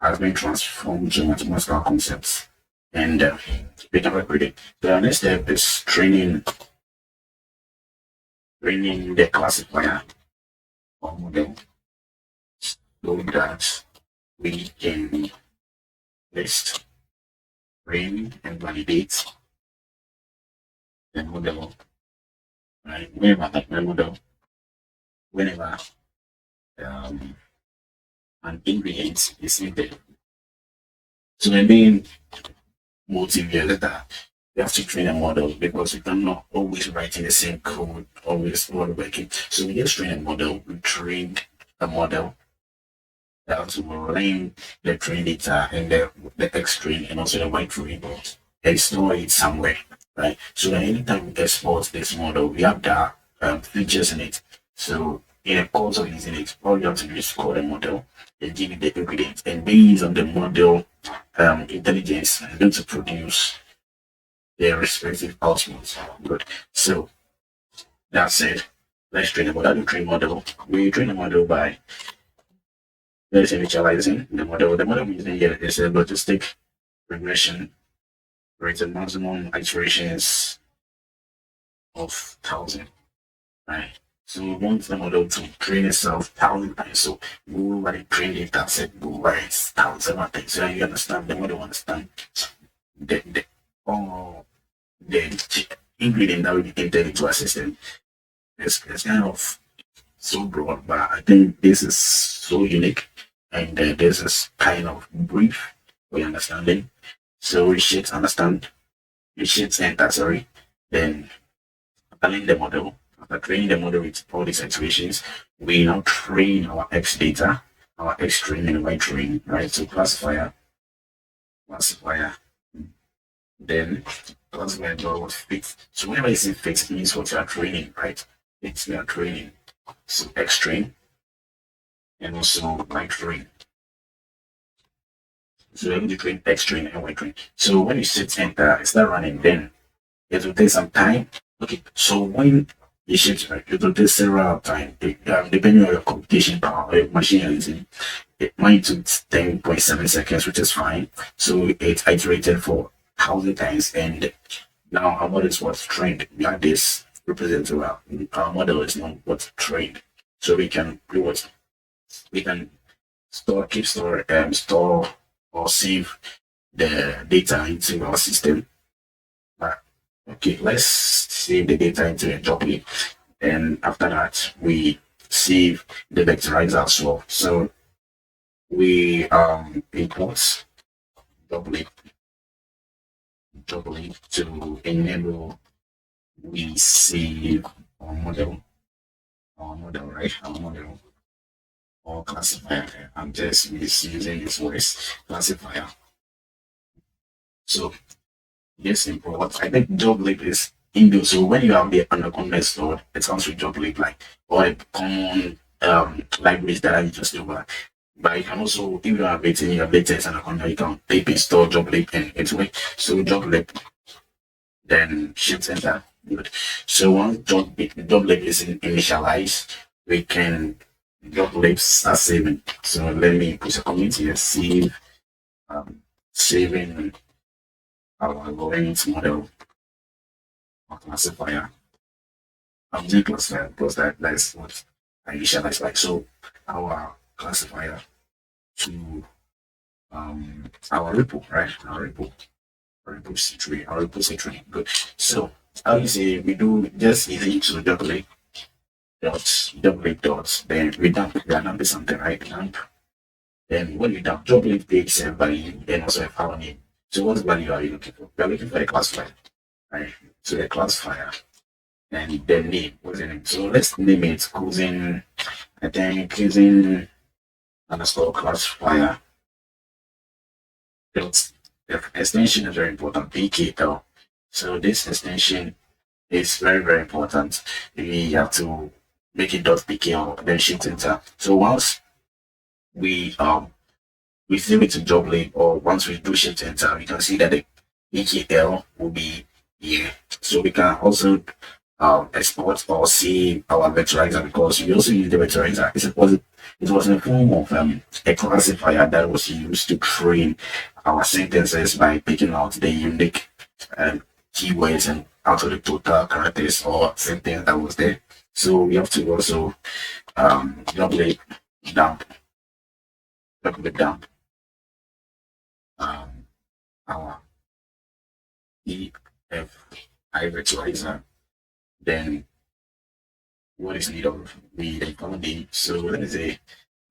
has been transformed to mathematical concepts, and we can work with it. The next step is training the classifier or model so that we can list, train, and validate the model. Right? Whenever um, an ingredient is needed. So the main motive here is that you have to train a model because you cannot always writing the same code, always working. So we just train a model, we train a model that will learn the train data and the X train and also the Y train and store it somewhere, right? So that anytime we export this model, we have the features in it. So in the course of using it, all you have to do is call the model and give it the ingredients, and based on the model intelligence, I'm going to produce their respective outputs. Good. So that said, let's train a model. How do you train model? We train a model by let's initializing the model. The model we're using here is a logistic regression with a maximum iterations of 1,000. Right. So we want the model to train itself 1,000 times. So we already trained it that said go over it 1,000 times. So you understand the model understand the all the ingredient that we entered into our system. It's kind of so broad, but I think this is so unique and this is kind of brief for your understanding. So we should understand, we should enter, sorry, then applying the model. After training the model with all these iterations, we now train our X data, our X train and Y train, right? So classifier, then classifier dot fix. So whenever you say fix, it means what you are training, right? It's we are training. So X train and also Y train. So we're going to train X train and Y train. So when you hit enter, it's not running, then it will take some time. Okay, so when you shift, right, it will take several time, depending on your computation power or your machine you're using. It might take 10.7 seconds, which is fine. So it's iterated for 1,000 times, and now our model is what's trained. We have this represented well. Our model is not what's trained. So we can do what we can store or save the data into our system. Okay, let's save the data into a Joblib, and after that we save the vectorizer as well. So we import Joblib to enable we save our model, right? Our model or classifier. I'm just misusing this word classifier. So yes, import. I think Joblib is inbuilt. So when you have the anaconda stored, it comes with Joblib, like or a common libraries that I just over. But you can also, if you have it in your latest anaconda, you can type install Joblib and it's way. So Joblib, then shift enter. Good. So once Joblib is initialized, we can Joblib start saving. So let me put a comment here. Save saving our low-end model or classifier. I'm using classifier because that's what I initialize like. So our classifier to our repo, right? Our repo C3, good. So how you say we do just easy to Joblib dot, then we dump something, right? Dump. Then when you dump Joblib takes a value and also a file name. So what value are you looking for? We are looking for a classifier, right? So the classifier and the name, what's the name? So let's name it cousin, I think cousin underscore classifier. The extension is very important, PKL. So this extension is very, very important. We have to make it .pkl, then shift enter. So once we save it to Joblib, or once we do shift enter, we can see that the PKL will be here. So we can also export or see our vectorizer, because we also use the vectorizer. It was in the form of a classifier that was used to train our sentences by picking out the unique keywords and out of the total characters or sentence that was there. So we have to also double dump, double dump um, our EFI vectorizer. Then what is needed of we the founding. So let me say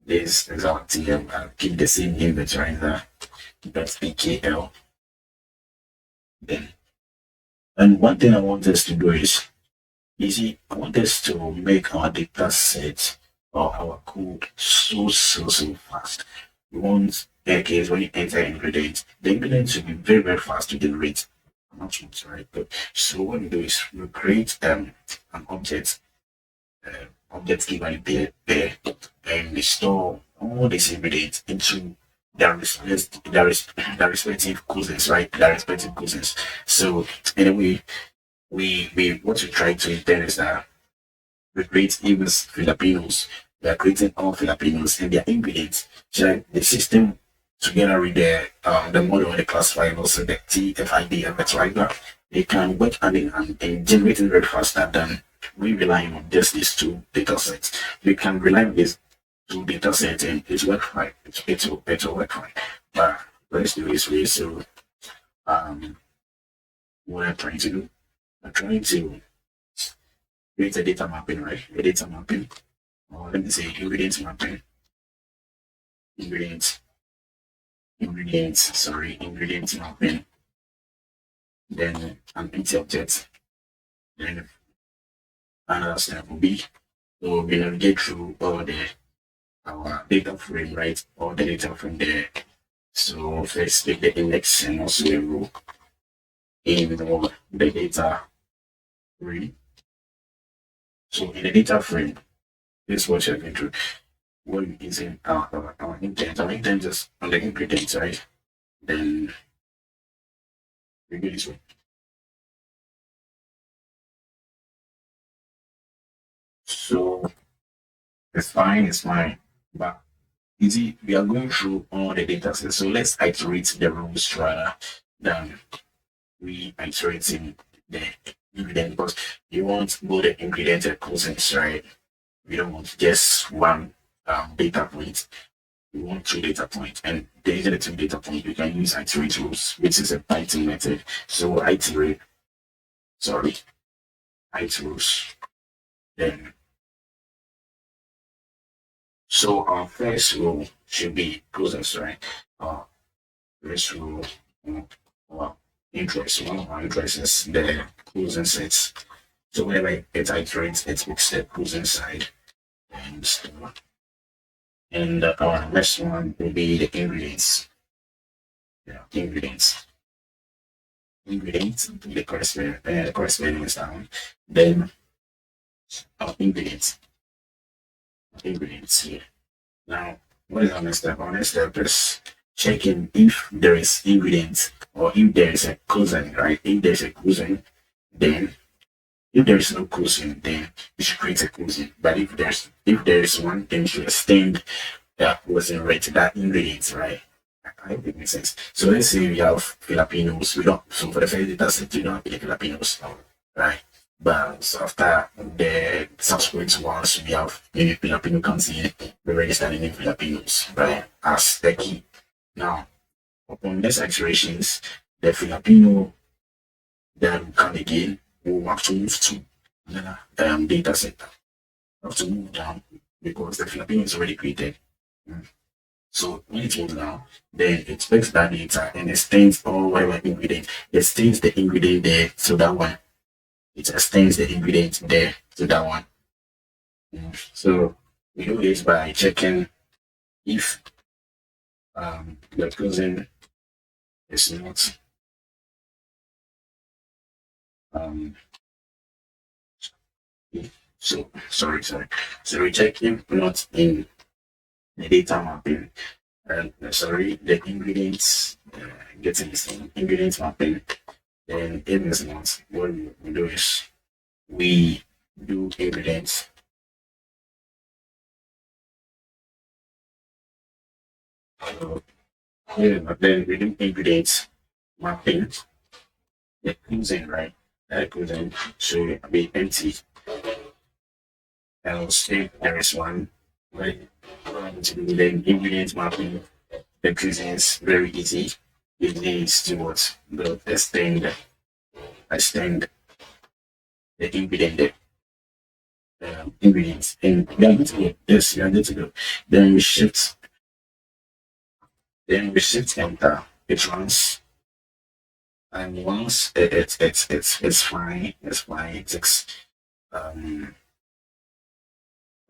this is our TM. I'll keep the same name vectorizer. That's PKL. Then, and one thing I want us to do is, you see, I want us to make our data set or our code so fast. We want a case when you enter ingredients, the ingredients should be very fast to generate. I'm not sure, right? But so what we do is we create an object, object given there, and we store all these ingredients into their respective cousins, right? Their respective cousins. So anyway, we what we try to intend is that we create even Filipinos. We are creating all Filipinos and their ingredients. So the system together with the model and the classifier, also the TFID and the driver, they can work hand in hand and generating very faster than we relying on just these two data sets. We can rely on these two data sets and it's work fine. It's work fine. But let's do this way. So what I'm trying to do, I'm trying to create a data mapping, right? A data mapping. Or let me say ingredients mapping. Ingredients mapping. Then an empty object. Then another step will be, so we navigate through all our data frame, right? All the data frame there. So first take the index and also a row in the data frame. So in the data frame, this is what you're going to, what we're using our intent. Our intent is on the ingredients, right? Then we do this one. So it's fine. But easy, we are going through all the data sets. So let's iterate the rows rather than we iterating the ingredient, because you want both the ingredient and cousins, right? We don't want just one data point. We want two data points, and the two data point we can use iterate rules, which is a Python method. So iterate rules. Then so our first row should be cousins, right? First row our interest, one of our interests is the cousin sets. So whenever it iterates, it picks the cousin side and stuff. And our next one will be the ingredients. Yeah, ingredients. The corresponding is down. Then our ingredients. Ingredients here. Now, what is our next step? Our next step is checking if there is ingredients or if there is a cousin, right? If there's a cousin, then if there is no cousin, then you should create a cousin. But if there is one, then you should extend that cousin right to that ingredients, right? I hope it makes sense. So let's say we have Filipinos. We don't. So for the first data set, we don't have any Filipinos, right? But so after the subsequent ones, we have maybe Filipino comes in, we register the name Filipinos, right? As the key. Now, upon these iterations, the Filipino that will come again will have to move to another data set. Have to move down because the Filipino is already created. So when it moves down, then it takes that data and extends all whatever ingredient. It extends the ingredient there to that one. It extends the ingredient there to that one. So we do this by checking if the cousin is not so sorry. So we check if not in the data mapping. The ingredients getting this thing, ingredients mapping. Then if it's not, what we do is we do ingredients. Yeah, then we do ingredients mapping. The cuisine, right? That cuisine should be empty. Else, if there is one, right? To do the ingredients mapping, the cuisine is very easy. It leads towards the extend the ingredients, and we are good to go. Yes, we are good to go. Then we shift enter. It runs, and once it's fine. It's fine. It takes um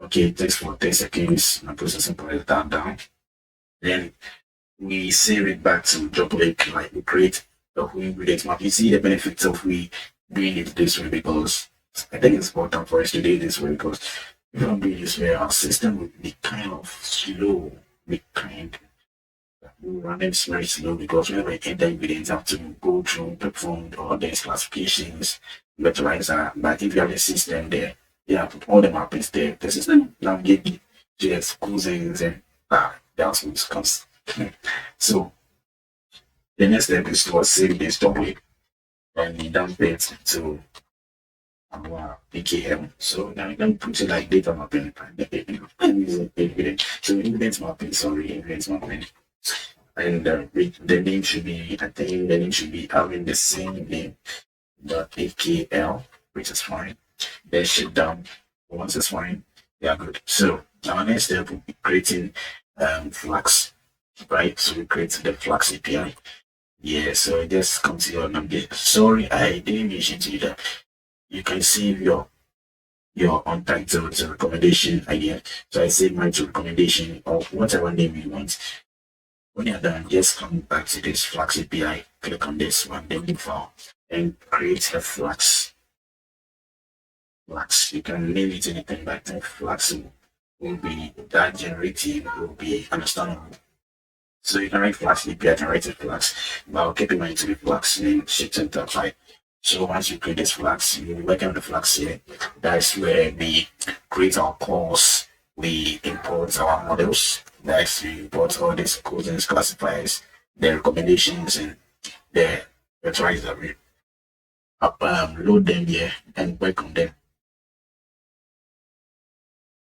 okay. It takes for 10 seconds. My processing point that down. Then we save it back to Joblib. Like we create the whole ingredients map. You see the benefits of we doing it this way, because I think it's important for us to do it this way, because if we don't do it this way, our system will be kind of slow. Be kind running very slow, because whenever we enter ingredients have to go through, perform all these classifications, vectorizer. But if you have a system there, yeah, put all the mappings there. The system navigate to the cuisines and that's what comes. So the next step is to save this topic and we dump it to our PKM. So now we can put it like data mapping. So ingredients mapping, sorry, ingredients mapping. And the name should be, I think the name should be having the same name, .akl, which is fine. Then shut down. Once it's fine, they are good. So our next step will be creating FLASK, right? So we create the FLASK API. Yeah, so just come to your number. Sorry, I didn't mention to you that you can save your untitled recommendation idea. So I save mine to recommendation or whatever name you want. When you're done, just come back to this FLASK API, click on this one, the new file, and create a FLASK. You can name it anything, but I think FLASK will be that generative, will be understandable. So you can write FLASK API, I can write a FLASK, but I'll keep in mind to the FLASK name, shift enter apply. So once you create this FLASK, you'll be working on the FLASK here. That's where we create our calls, we import our models, that's we import all these codes and classifiers, the recommendations and the vectorizer. We load them here and work on them.